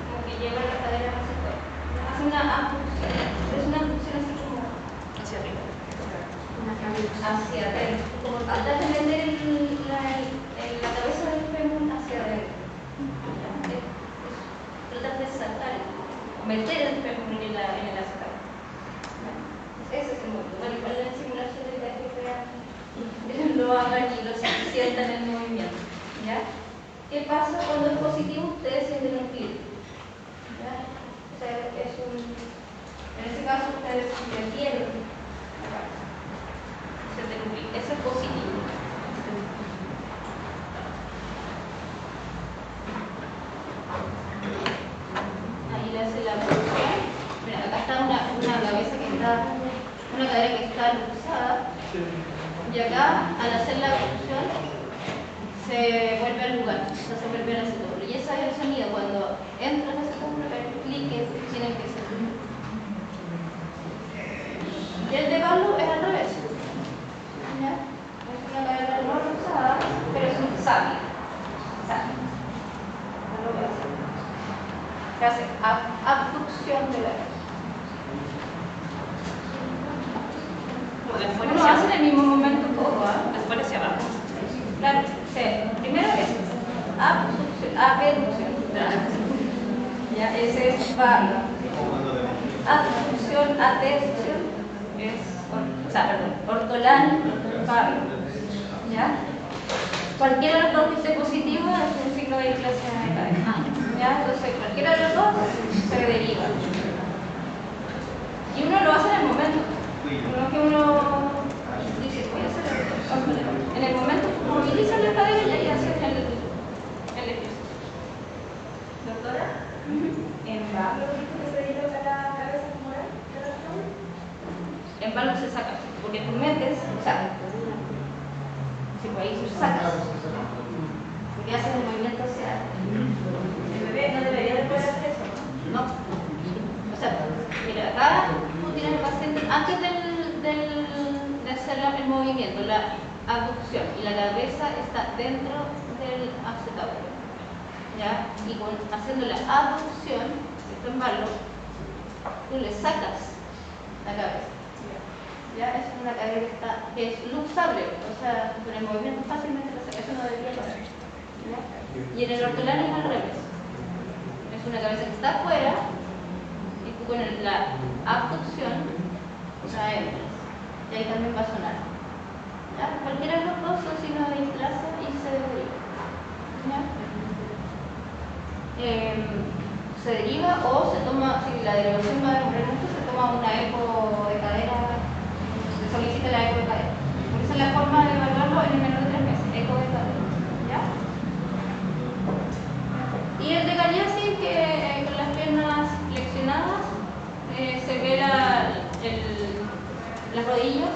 como que llevan la cadera hacia afuera. Hace una abducción, es una abducción así como Hacia arriba. hacia adentro, como tratar de meter la cabeza del fémur hacia adentro. Tratar de saltar, meter el fémur en el acetato. Ese es el movimiento. Bueno, igual en la simulación de que vean, lo hagan y lo sientan en el movimiento. ¿Ya? ¿Qué pasa cuando es positivo? Ustedes sienten un clic. ¿Ya? O sea, en ese caso ustedes sienten ese es positivo. Ahí le hace la abducción. Mira, acá está una cabeza que está, una cadera que está luxada. Y acá, al hacer la abducción, se vuelve al lugar, o sea, se vuelve al acetóbulo. Y ese es el sonido cuando entra el acetóbulo, el clic que tienen que ser. Y el de Barlow es al revés. ¿Ya? Es una cadera no luxada, pero es un sábio. No lo voy a hacer. Se hace abducción de la cabeza. Uno hace en el mismo momento todo, Después hacia abajo. Claro, sí. Primero es abducción, abducción. Ya, ese es Barlow. Abducción, adducción es, Ortolani, Barlow. ¿Ya? Cualquiera de los dos que esté positivo es un signo de displasia de cadera. ¿Ya? Entonces, cualquiera de los dos se deriva. Y uno lo hace en el momento. No que uno dice, voy a hacer esto. En el momento moviliza la cadera y ahí hace el ejercicio. ¿Doctora? ¿En Barlow dijo que se diloca la cabeza femoral de la abdomen? En Barlow se saca, porque tú metes, o sea, si por ahí sacas, porque haces el movimiento hacia el bebé, no debería de poder hacer eso, ¿no? O sea, mira, acá tú tienes el paciente antes de hacer el movimiento, la abducción, y la cabeza está dentro del acetábulo. ¿Ya? Y haciendo la abducción, esto en Barlow, tú le sacas la cabeza. ¿Ya? Es una cadera que es luxable, o sea, con el movimiento fácilmente lo sacas. Eso no debería pasar. ¿Ya? Y en el ortolani es al revés. Es una cabeza que está afuera y tú con la abducción la entras. Y ahí también va a sonar. ¿Ya? Cualquiera de los dos son signos de se deriva o se toma, si la derivación va a demorar mucho, se toma una eco de cadera, se solicita la eco de cadera. Porque esa es la forma de evaluarlo en el menor de 3 meses, eco de cadera. ¿Ya? Y el de Galeazzi, que con las piernas flexionadas se ve las rodillas,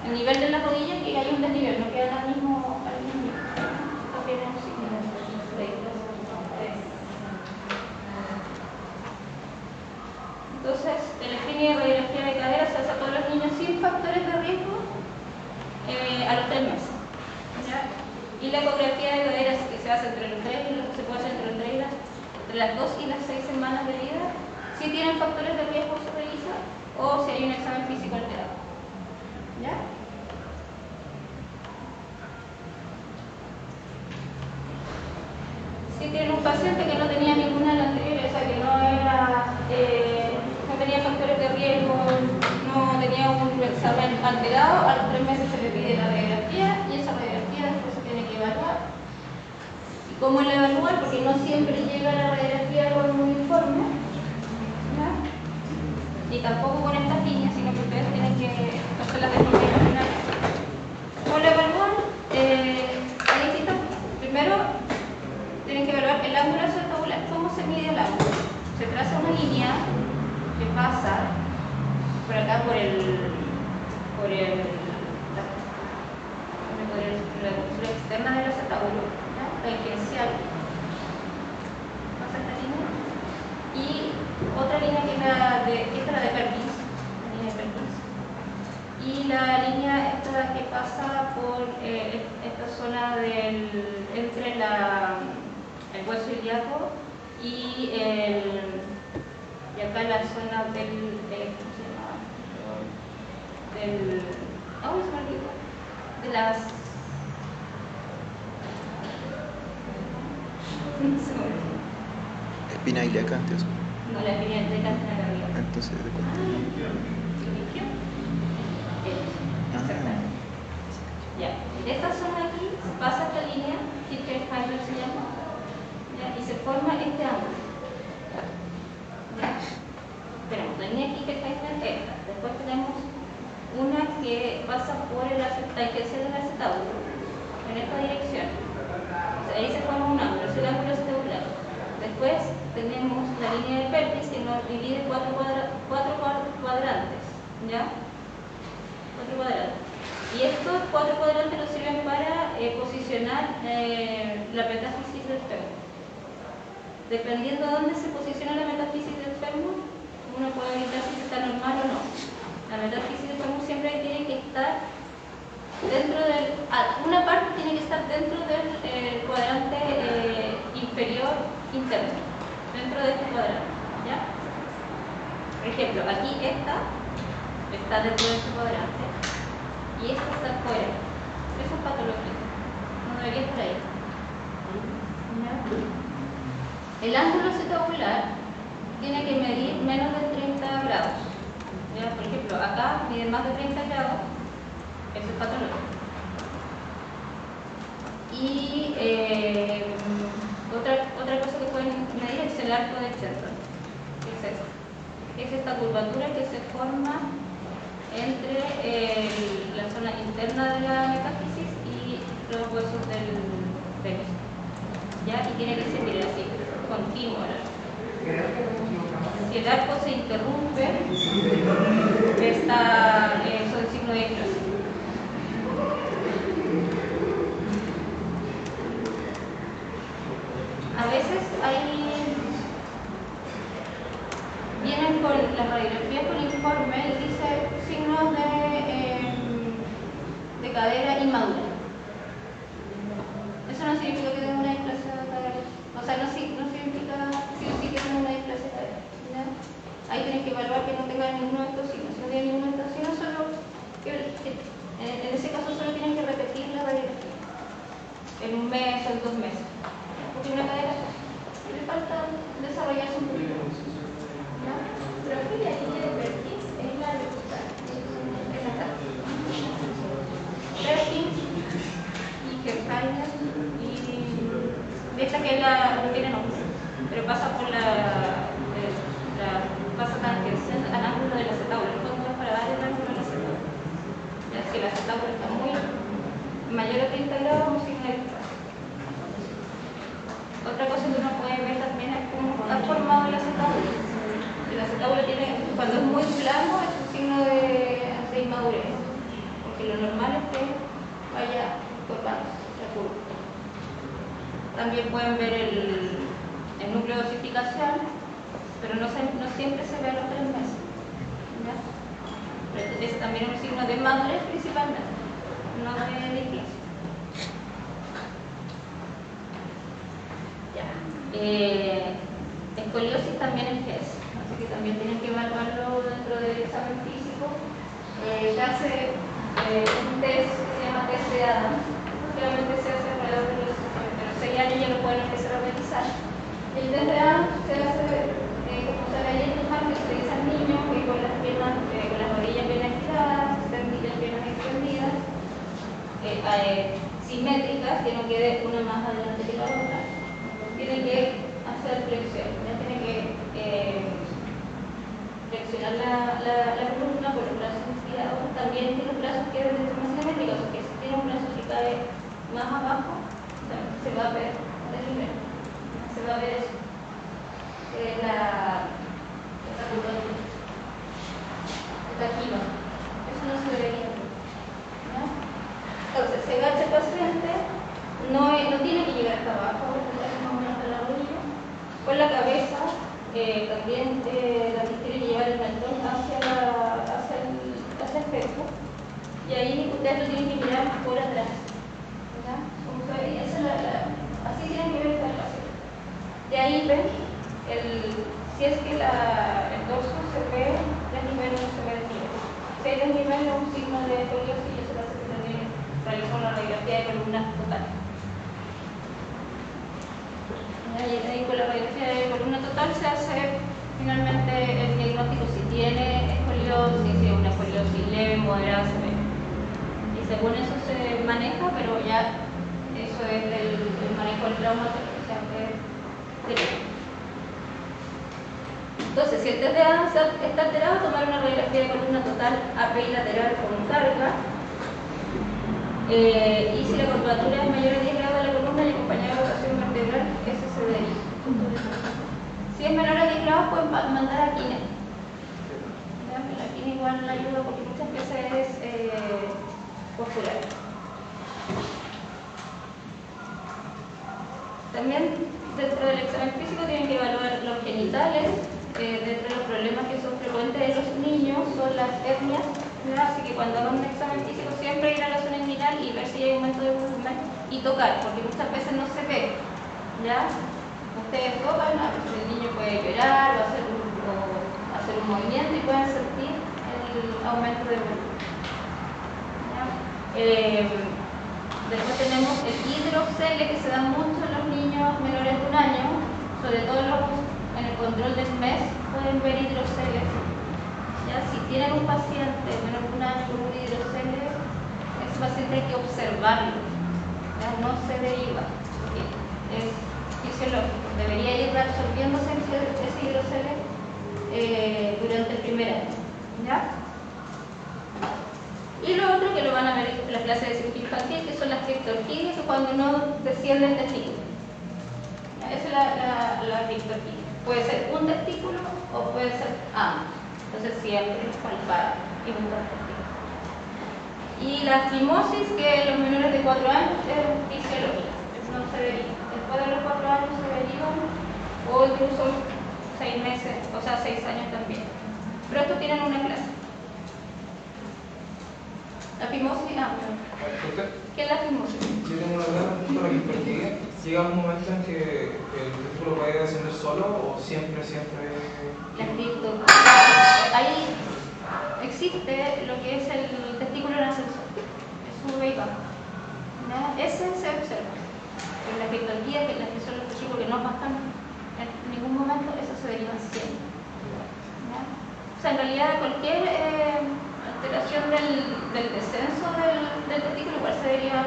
el nivel de las rodillas, que hay un desnivel, no queda al mismo nivel. Esta pierna no sigue. Entonces, el screening de radiografía de cadera se hace a todos los niños sin factores de riesgo a los 3 meses. ¿Ya? Y la ecografía de cadera que se hace entre se puede hacer entre las 2 y las 6 semanas de vida. Si tienen factores de riesgo se revisa o si hay un examen físico alterado. ¿Ya? Si tienen un paciente que no tenía ninguna de las anteriores, o sea que no tenía factores de riesgo, no tenía un examen alterado, a los 3 meses se le pide la radiografía y esa radiografía después se tiene que evaluar. ¿Y cómo la evalúan? Porque no siempre llega la radiografía con un informe, ¿ya? Y tampoco con estas líneas, sino que ustedes tienen que hacerlas de forma imaginal. ¿Cómo la evalúan? Hay distintos. Primero, tienen que evaluar el ángulo acetabular. ¿Cómo se mide el ángulo? Se traza una línea que pasa por acá por la curvatura externa del acetábulo, tangencial. Pasa esta línea. Y otra línea que es la de Perkins, la línea de Perkins. Y la línea esta que pasa por esta zona entre el hueso ilíaco y acá la zona del ¿cómo se llama? De las espina ilíaca, antes. no, la espina ilíaca está acá arriba. Entonces, ¿de cuánto? Exactamente. Ya, de esta zona de aquí pasa esta línea, Kirchner-Heimer se llama, ¿ya? Y se forma este ángulo. ¿Ya? Tenemos la línea Kirchner-Heimer esta, después tenemos una que pasa por el tangencial del acetábulo, en esta dirección. O sea, ahí se forma un ángulo, es el ángulo acetabular. Después tenemos la línea de Perkins que nos divide cuatro cuadrantes, ¿ya? 4 cuadrantes. Y estos 4 cuadrantes nos sirven para posicionar la metáfisis del fémur. Dependiendo de dónde se posiciona la metáfisis del fémur, uno puede evitar si está normal o no. La metáfisis del fémur siempre tiene que estar dentro una parte tiene que estar dentro del cuadrante inferior interno, dentro de este cuadrante, ¿ya? Por ejemplo, aquí esta está dentro de este cuadrante y esta está fuera. Eso es patológico, no debería estar ahí. ¿Ya? El ángulo acetabular tiene que medir menos de 30 grados. ¿Ya? Por ejemplo, acá mide más de 30 grados, eso es patológico. Y otra cosa que pueden medir es el arco de Shenton. ¿Qué es eso? Es esta curvatura que se forma entre la zona interna de la metáfisis y los huesos del pene. ¿Ya? Y tiene que ser, miren, así, continuo. Si el arco se interrumpe, son signos de eclosis. A veces vienen con las radiografías con informe y dice signos de cadera inmadura. Eso no significa que tenga una displasia de cadera. O sea, no significa sí o sí que tenga una displasia de cadera. ¿Ya? Ahí tienen que evaluar que no tenga ninguno de estos signos. Si no tiene ninguno de estos signos, en ese caso solo tienen que repetir la radiografía en un mes o en 2 meses. Porque una cadera le falta desarrollarse un poquito. ¿No? Pero aquí la línea de Perkins es la de usar. Perkins y Kirchner y esta que es la no tiene nombre. pero pasa por pasa tangencial al ángulo del acetábulo. El fondo es para dar el ángulo del acetábulo. Ya, si el acetábulo está muy mayor a 30 grados, un signo de distancia. Otra cosa que uno puede ver también es cómo está formado el acetábulo. El acetábulo tiene, cuando es muy plano, es un signo de inmadurez, porque lo normal es que vaya cortando la curva. También pueden ver el núcleo de osificación, pero no siempre se ve a los 3 meses. ¿Ya? Pero es también un signo de madurez principalmente, no de displasia. Escoliosis también es GES, así que también tienen que evaluarlo dentro del examen físico. Se hace un test que se llama test de Adams, solamente se hace alrededor de los 6 años, ya lo pueden empezar a realizar. El test de Adams se hace, como se ve ahí en el marco, se dice al niño que con las piernas, con las rodillas bien estiradas, las piernas extendidas, simétricas, que no quede una más adelante que la otra. Tiene que hacer flexión, ya tiene que flexionar la columna con los brazos estirados. También que los brazos queden de forma simétrica, porque si tiene un brazo que cae más abajo, se va a ver desnivel. Se va a ver eso. Esta curvatura. Esta jiba. Eso no se debería ver. ¿Ya? Entonces, se agacha el paciente, no tiene que llegar hasta abajo, con la cabeza, también la que quiere llevar el mentón hacia el pecho, y ahí ustedes lo tienen que mirar por atrás. ¿Ya? Así tienen que ver esta relación. De ahí ven, si es que el dorso se ve desnivel o no se ve desnivel. Si hay desnivel es un signo de escoliosis y eso hace que también realizar una radiografía de columna total. Y ahí con la radiografía de columna total se hace finalmente el diagnóstico si tiene escoliosis, si es una escoliosis leve, moderada, severa. Y según eso se maneja, pero ya eso es el manejo del trauma que Entonces, si el test de Adams está alterado, tomar una radiografía de columna total apilateral con carga. Y si la curvatura es mayor a 10 grados de la columna y acompañada de rotación vertebral, ese se deriva. Si es menor a 10 grados, pueden mandar a Kine. La Kine igual ayuda porque muchas veces es postural. También dentro del examen físico tienen que evaluar los genitales. Dentro de los problemas que son frecuentes de los niños son las hernias. Así que cuando hagan un examen físico siempre ir a la zona inguinal y ver si hay aumento de volumen y tocar, porque muchas veces no se ve. ¿Ya? Ustedes tocan, el niño puede llorar o hacer un movimiento y pueden sentir el aumento de volumen. Después tenemos el hidrocele que se da mucho en los niños menores de 1 año, sobre todo en el control del mes pueden ver hidrocele. ¿Ya? Si tienen un paciente menor de 1 año con un hidrocele, ese paciente hay que observarlo. ¿Ya? No se deriva, porque es fisiológico. Debería ir reabsorbiéndose ese hidrocele durante el primer año. ¿Ya? Y lo otro que lo van a ver en la clase de cirugía infantil, que son las criptorquidias, que cuando no desciende el testículo. ¿Ya? Esa es la criptorquidia. Puede ser un testículo o puede ser ambos. Entonces siempre palpar y juntar testículos. Y la fimosis, que en los menores de 4 años es fisiológica, no se deriva. Después de los 4 años se derivan, o incluso 6 meses, o sea 6 años también. Pero estos tienen una clase. La fimosis, ¿qué es la fimosis? Yo tengo una duda respecto a la criptorquidia. ¿Llega un momento en que el testículo puede descender solo o siempre? La criptorquidia. Ahí existe lo que es el testículo en ascensor, que sube y baja. Ese se observa. Pero la criptorquidia, que son los testículos que no bajan en ningún momento, eso se deriva siempre. O sea, en realidad cualquier alteración del descenso del testículo igual se deriva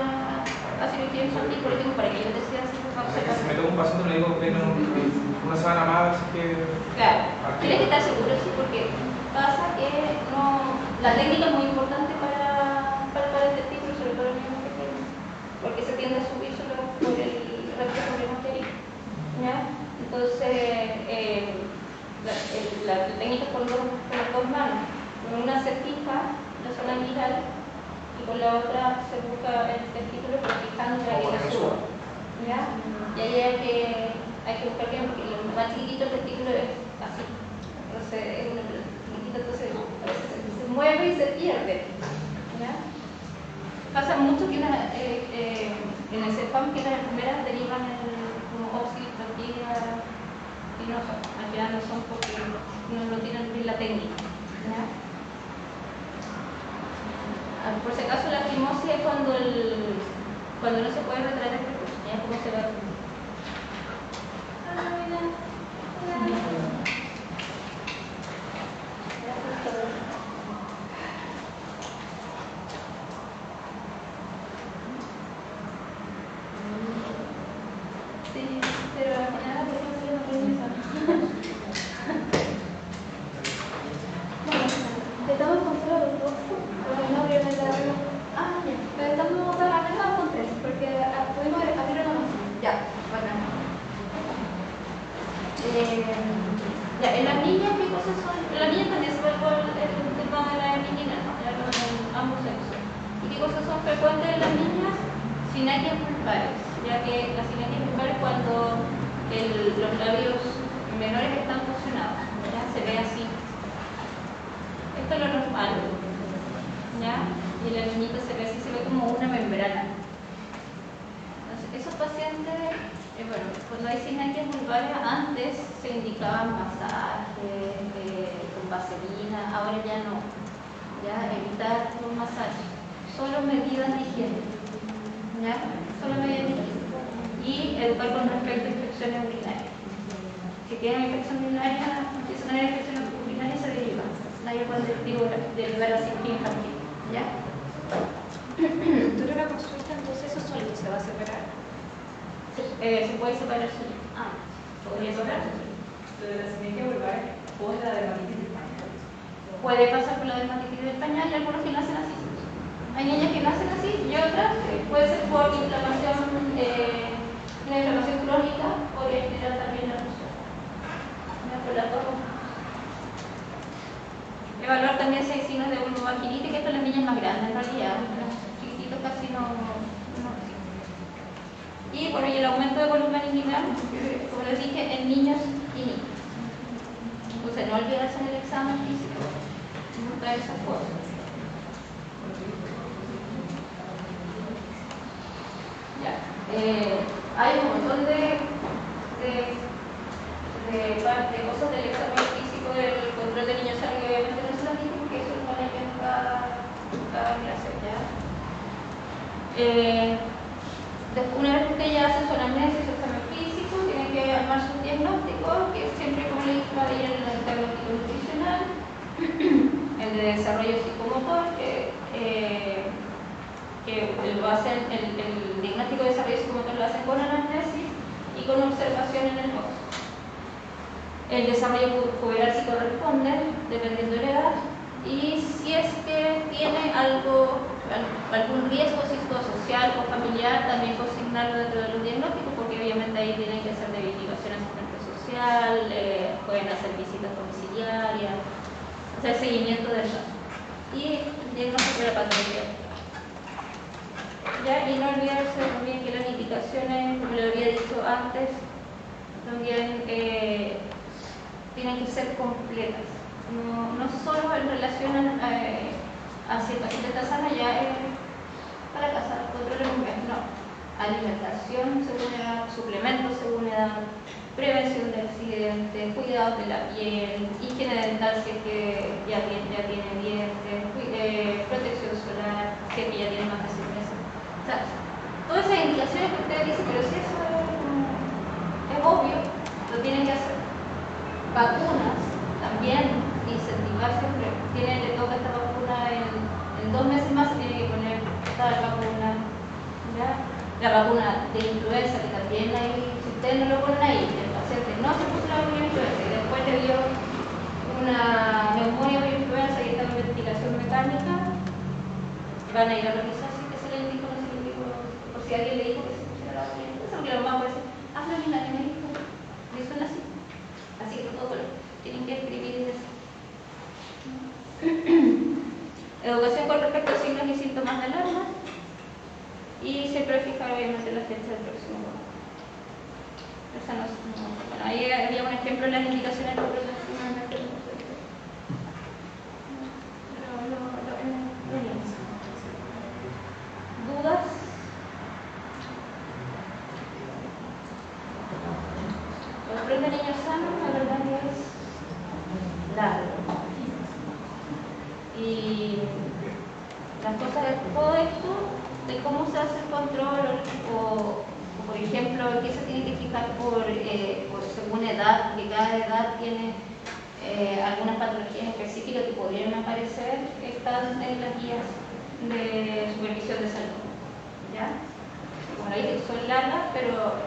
espacio que tiene su anticolegio para que ellos decidan si se va a O sea, que si me observar. tomo un paciente le digo, ven una semana más, así que... Claro, tienes que estar seguro, sí, porque pasa que no, la técnica es muy importante para el testículo, sobre todo en los niños pequeños, porque se tiende a subir solo por el reflejo hemorrágico, ¿ya? Entonces, la técnica es con las dos manos. Con una se fija la zona viral y con la otra se busca el testículo fijando para que la suba, ¿ya? Y ahí hay que buscar bien, porque lo más chiquitito el testículo es así. Entonces es una pelota chiquitita, entonces a veces se mueve y se pierde, ¿ya? Pasa mucho que en el CEPAM que las enfermeras derivan como óxido, bacteria y no son, al final no son porque no tienen bien la técnica, ¿ya? Por si acaso la fimosis es cuando no se puede retraer el recurso, ¿ya? ¿Cómo se va? Sí, pero al final por ejemplo no pueden usar. Bueno, estamos con solo dos boxes, pero no abrieron la... Ah, ya, pero estamos trabajando con tres, porque pudimos abrir una más. Ya, bueno. Ya, en las niñas, ¿qué cosas son? En las niñas también se ve el tema de la niñina, ya en ambos sexos. ¿Y qué cosas son frecuentes en las niñas? Sinequias vulvares, ya que las sinequias vulvares cuando los labios menores están fusionados, ¿ya? Se ve así. Esto es lo normal, ¿ya? Y en la niñita se ve así, se ve como una membrana. Entonces, esos pacientes, bueno, cuando hay sinequias vulvares, antes se indicaban masajes con vaselina, ahora ya no. Ya, evitar los masajes, solo medidas de higiene. ¿Ya? Solo medidas de higiene. Y educar con respecto a infecciones urinarias. Si tienen infección urinaria, empiezan a tener infecciones urinarias, se derivan. Nadie puede derivar así infantil. ¿Ya? Durante la consulta, entonces eso sólido se va a separar. Se puede separar su... podría separarse. Lo de la sinequia vulvar o la dermatitis del pañal. Puede pasar por la dermatitis del pañal y algunos que nacen así. Hay niñas que nacen así y otras puede ser por inflamación, una inflamación crónica o en general también la erosión. Por la torre. Evaluar también si hay signos de vulvovaginitis, que esto en las niñas más grandes en realidad, los chiquititos casi no. Y bueno, y el aumento de volumen inguinal, como les dije, en niños y niñas. Entonces no olvidarse en el examen físico, mostrar esas cosas. Ya. Hay un montón de cosas del examen físico del control de niños sanos que obviamente no se las dije porque eso lo ponen en cada clase, ¿ya? Una vez que ustedes ya hacen su anamnesis, su examen físico, tienen que armar su diagnóstico, que siempre, como les dije, va a ir en el diagnóstico nutricional, el de desarrollo psicomotor, que lo hacen, el diagnóstico de desarrollo psicomotor lo hacen con anamnesis y con observación en el box. El desarrollo puberal si corresponde, dependiendo de la edad, y si es que tiene algún riesgo psicosocial o familiar, también consignarlo dentro de los diagnósticos, porque obviamente ahí tienen que hacer verificación asistente social, pueden hacer visitas domiciliarias, hacer seguimiento del caso. Y diagnóstico de la patología. ¿Ya? Y no olvidarse también que las indicaciones, como le había dicho antes, también tienen que ser completas. No solo en relación a si el paciente está sano ya para casa, control de movimiento, no. Alimentación según edad, suplementos según edad, prevención de accidentes, cuidados de la piel, higiene dental si es que ya tiene dientes, protección solar si es que ya tiene más de 6 meses. O sea, todas esas indicaciones que ustedes dicen, pero si eso es obvio, lo tienen que hacer. Vacunas también, incentivar siempre. Le toca esta vacuna en 2 meses más, se tiene que poner tal vacuna. ¿Ya? la vacuna de influenza, que también hay, si ustedes no lo ponen ahí, el paciente no se puso la vacuna de influenza y después le dio una neumonía por influenza y está en ventilación mecánica, van a ir a revisar si se le indicó o no se le indicó, o si alguien le dijo que se pusiera la vacuna de influenza, porque la mamá puede decir, hazlo en la que me dijo, y suena así. Así que todo lo tienen que escribir eso. Educación con respecto a signos y síntomas de alarma. Y siempre fijar obviamente la fecha del próximo mes. Esa no, bueno, ahí había un ejemplo en las indicaciones de protección. ¿Dudas? El plan de niños sanos, la verdad que es largo. Y las cosas de todo esto, de cómo se hace el control, o por ejemplo, qué se tiene que fijar por según edad, porque cada edad tiene algunas patologías específicas que podrían aparecer, están en las guías de supervisión de salud. ¿Ya? Bueno, ahí son largas, pero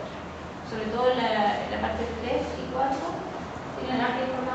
sobre todo la parte 3 y 4 tienen larga información.